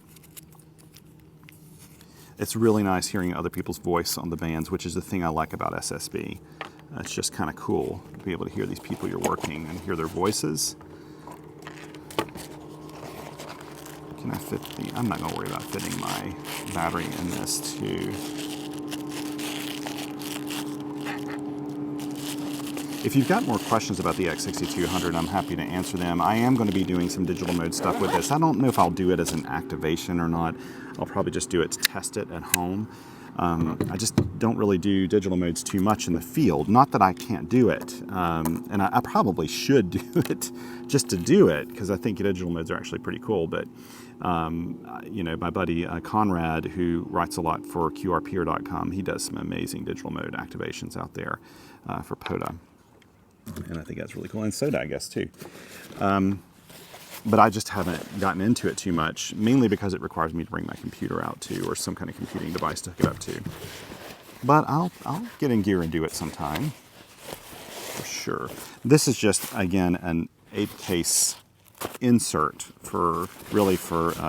It's really nice hearing other people's voice on the bands, which is the thing I like about SSB. It's just kind of cool to be able to hear these people you're working and hear their voices. Can I fit I'm not going to worry about fitting my battery in this too. If you've got more questions about the X6200, I'm happy to answer them. I am going to be doing some digital mode stuff with this. I don't know if I'll do it as an activation or not. I'll probably just do it to test it at home. I just don't really do digital modes too much in the field. Not that I can't do it, and I probably should do it just to do it, because I think digital modes are actually pretty cool. But you know, my buddy Conrad, who writes a lot for QRT.com, he does some amazing digital mode activations out there for POTA, and I think that's really cool. And SOTA, I guess, too. But I just haven't gotten into it too much, mainly because it requires me to bring my computer out too, or some kind of computing device to hook it up to. But I'll get in gear and do it sometime, for sure. This is just, again, an 8-case insert for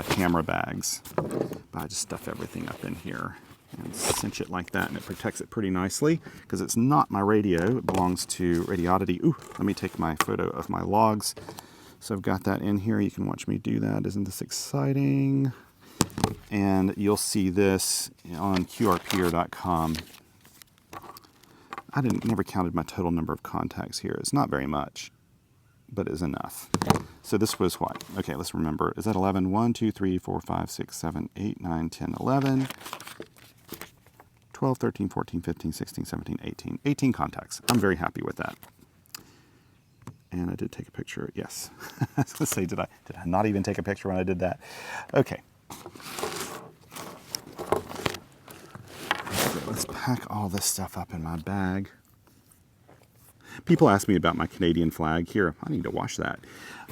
camera bags. But I just stuff everything up in here and cinch it like that, and it protects it pretty nicely because it's not my radio. It belongs to Radioddity. Ooh, let me take my photo of my logs. So I've got that in here. You can watch me do that. Isn't this exciting? And you'll see this on QRT.com. I never counted my total number of contacts here. It's not very much, but it's enough. So this was what? Okay, let's remember. Is that 11? 1, 2, 3, 4, 5, 6, 7, 8, 9, 10, 11, 12, 13, 14, 15, 16, 17, 18. 18 contacts. I'm very happy with that. And I did take a picture. Yes. I was going to say, did I not even take a picture when I did that? Okay. So let's pack all this stuff up in my bag. People ask me about my Canadian flag. Here, I need to wash that.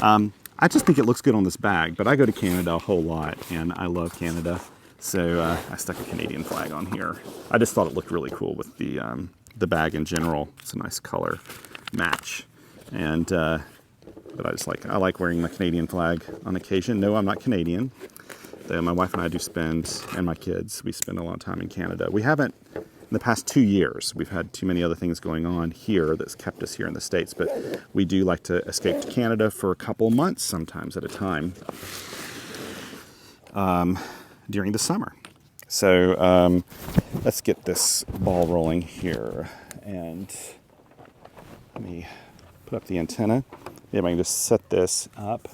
I just think it looks good on this bag, but I go to Canada a whole lot, and I love Canada. So I stuck a Canadian flag on here. I just thought it looked really cool with the bag in general. It's a nice color match. And but I like wearing my Canadian flag on occasion. No, I'm not Canadian. My wife and I do spend, and my kids, we spend a lot of time in Canada. We haven't, in the past 2 years, we've had too many other things going on here that's kept us here in the States, but we do like to escape to Canada for a couple months, sometimes at a time, during the summer. So let's get this ball rolling here, and let me put up the antenna. Maybe I can just set this up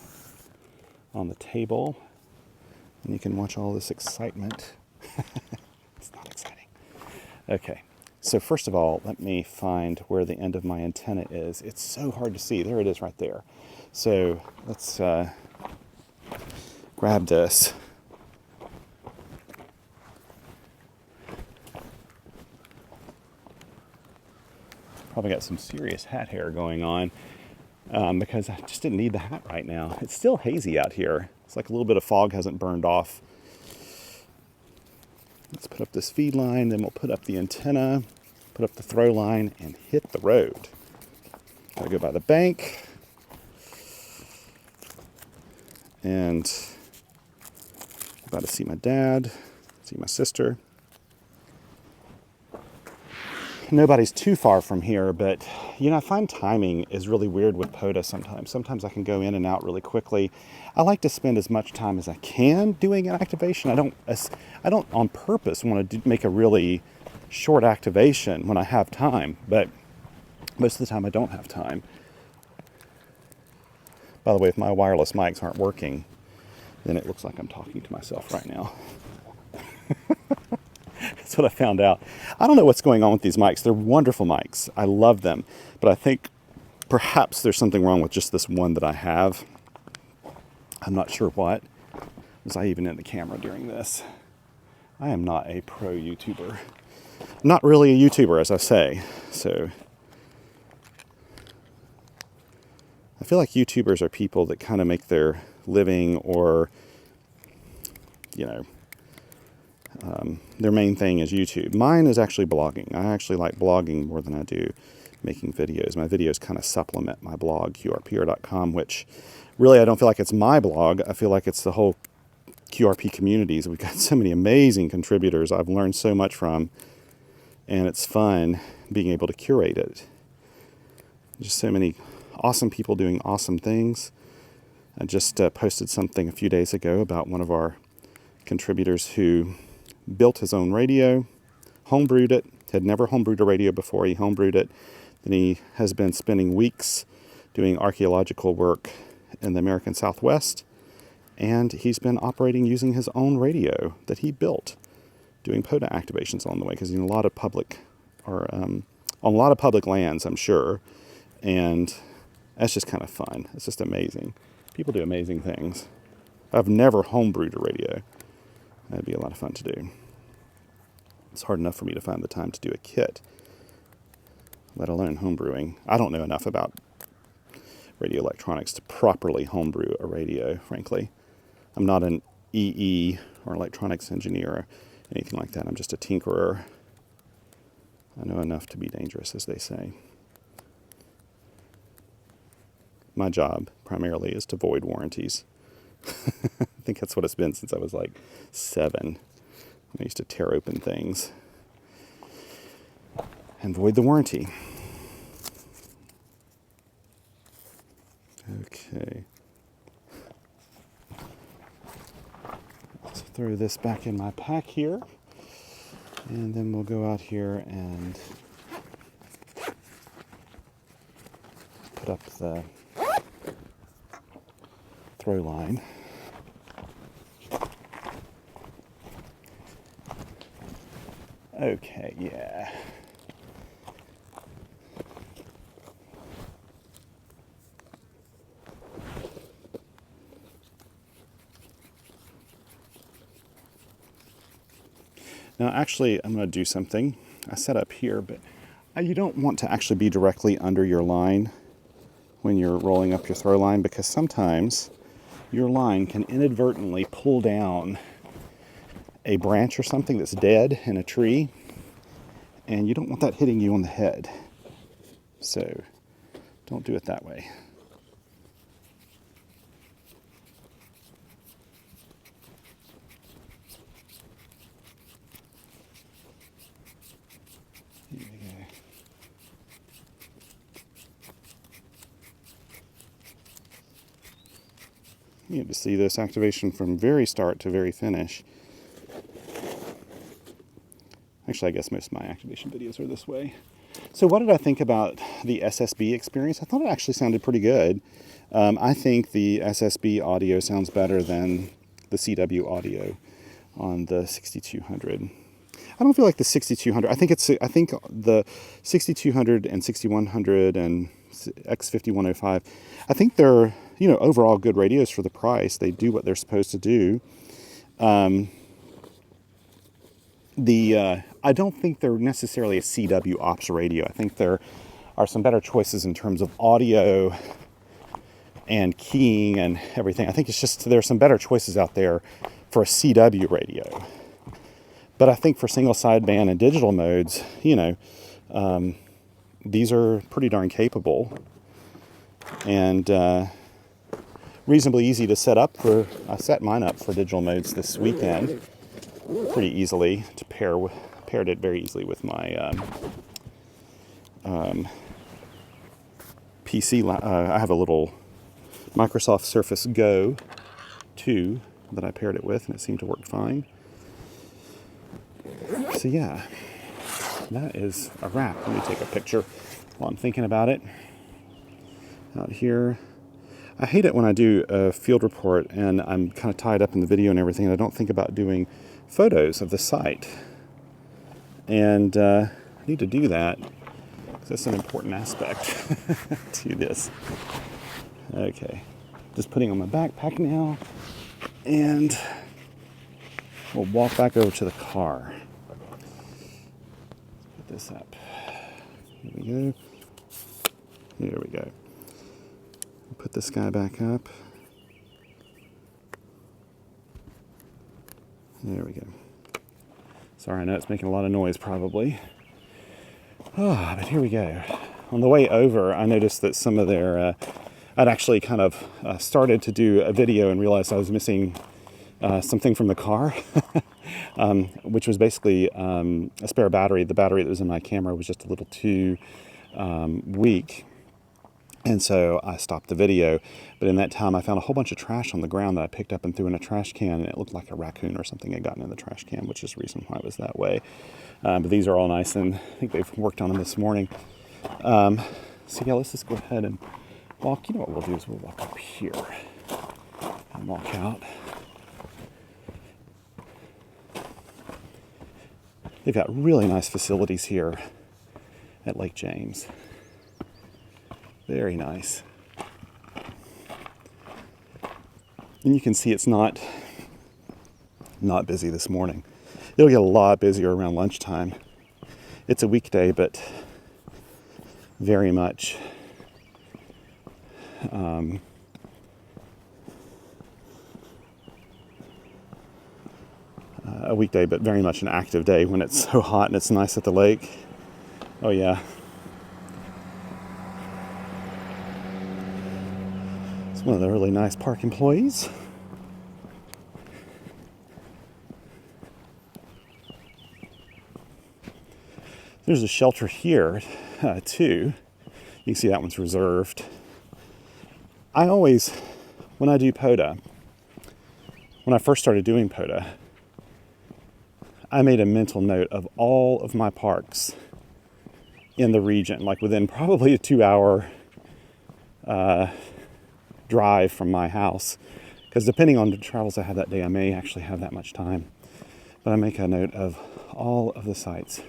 on the table and you can watch all this excitement. It's not exciting. Okay, so first of all, let me find where the end of my antenna is. It's so hard to see. There it is right there. So let's grab this. Probably got some serious hat hair going on because I just didn't need the hat right now. It's still hazy out here. It's like a little bit of fog hasn't burned off. Let's put up this feed line, then we'll put up the antenna, put up the throw line, and hit the road. Gotta go by the bank. And about to see my dad, see my sister. Nobody's too far from here, but you know, I find timing is really weird with POTA sometimes. Sometimes I can go in and out really quickly. I like to spend as much time as I can doing an activation. I don't on purpose want to make a really short activation when I have time, but most of the time I don't have time. By the way, if my wireless mics aren't working, then it looks like I'm talking to myself right now. That's what I found out. I don't know what's going on with these mics. They're wonderful mics. I love them. But I think perhaps there's something wrong with just this one that I have. I'm not sure what. Was I even in the camera during this? I am not a pro YouTuber. I'm not really a YouTuber, as I say. So I feel like YouTubers are people that kind of make their living or, you know, their main thing is YouTube. Mine is actually blogging. I actually like blogging more than I do making videos. My videos kind of supplement my blog, QRT.com, which really I don't feel like it's my blog. I feel like it's the whole QRP communities. We've got so many amazing contributors I've learned so much from, and it's fun being able to curate it. Just so many awesome people doing awesome things. I just posted something a few days ago about one of our contributors who built his own radio, homebrewed it, had never homebrewed a radio before. He homebrewed it, Then he has been spending weeks doing archaeological work in the American Southwest, and he's been operating using his own radio that he built, doing POTA activations on the way, because he's in a lot of public, or on a lot of public lands, I'm sure, and that's just kind of fun. It's just amazing. People do amazing things. I've never homebrewed a radio. That'd be a lot of fun to do. It's hard enough for me to find the time to do a kit, let alone homebrewing. I don't know enough about radio electronics to properly homebrew a radio, frankly. I'm not an EE or electronics engineer or anything like that. I'm just a tinkerer. I know enough to be dangerous, as they say. My job primarily is to void warranties. I think that's what it's been since I was like 7. I used to tear open things and void the warranty. Okay. Let's throw this back in my pack here. And then we'll go out here and put up the throw line. Okay, yeah. Now, actually, I'm going to do something. I set up here, but you don't want to actually be directly under your line when you're rolling up your throw line, because sometimes your line can inadvertently pull down a branch or something that's dead in a tree, and you don't want that hitting you on the head. So don't do it that way. Here we go. You get to see this activation from very start to very finish. Actually, I guess most of my activation videos are this way. So what did I think about the SSB experience? I thought it actually sounded pretty good. I think the SSB audio sounds better than the CW audio on the 6200. I don't feel like the 6200. I think the 6200 and 6100 and X5105. I think they're, overall good radios for the price. They do what they're supposed to do. I don't think they're necessarily a CW ops radio. I think there are some better choices in terms of audio and keying and everything. I think it's just there's some better choices out there for a CW radio. But I think for single sideband and digital modes, these are pretty darn capable and reasonably easy to set up for. I set mine up for digital modes this weekend pretty easily to paired it very easily with my PC. I have a little Microsoft Surface Go 2 that I paired it with, and it seemed to work fine. So yeah, that is a wrap. Let me take a picture while I'm thinking about it. Out here, I hate it when I do a field report and I'm kind of tied up in the video and everything, and I don't think about doing photos of the site. And I need to do that because that's an important aspect to this. Okay, just putting on my backpack now, and we'll walk back over to the car. Put this up. Here we go. Here we go. Put this guy back up. There we go. Sorry, I know it's making a lot of noise probably. But here we go. On the way over, I noticed that some of their, I'd actually kind of started to do a video and realized I was missing something from the car, which was basically a spare battery. The battery that was in my camera was just a little too weak. And so I stopped the video, but in that time I found a whole bunch of trash on the ground that I picked up and threw in a trash can, and it looked like a raccoon or something had gotten in the trash can, which is the reason why it was that way. But these are all nice, and I think they've worked on them this morning. So yeah, let's just go ahead and walk. You know what we'll do is we'll walk up here and walk out. They've got really nice facilities here at Lake James. Very nice. And you can see it's not busy this morning. It'll get a lot busier around lunchtime. It's a weekday, but very much a weekday, but very much an active day when it's so hot and it's nice at the lake. Oh yeah. It's one of the really nice park employees. There's a shelter here too. You can see that one's reserved. I always, when I do POTA, when I first started doing POTA, I made a mental note of all of my parks in the region, like within probably a 2-hour drive from my house. Because depending on the travels I have that day, I may actually have that much time. But I make a note of all of the sites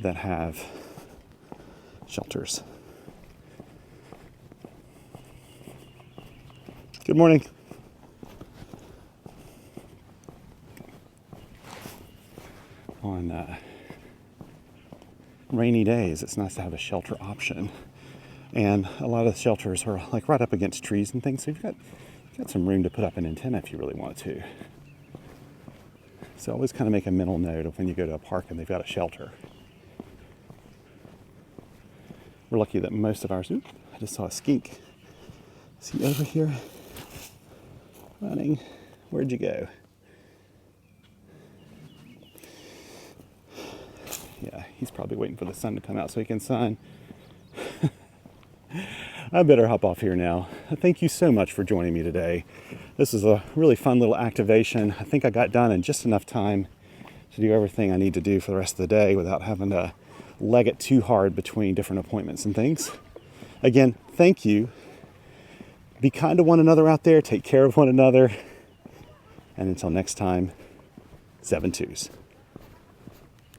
that have shelters. Good morning. On rainy days, it's nice to have a shelter option. And a lot of the shelters are like right up against trees and things, so you've got some room to put up an antenna if you really want to. So always kind of make a mental note of when you go to a park and they've got a shelter. We're lucky that most of ours, I just saw a skink. Is he over here running? Where'd you go? Yeah, he's probably waiting for the sun to come out so he can sun. I better hop off here now. Thank you so much for joining me today. This is a really fun little activation. I think I got done in just enough time to do everything I need to do for the rest of the day without having to leg it too hard between different appointments and things. Again, thank you. Be kind to one another out there. Take care of one another. And until next time, 7 twos.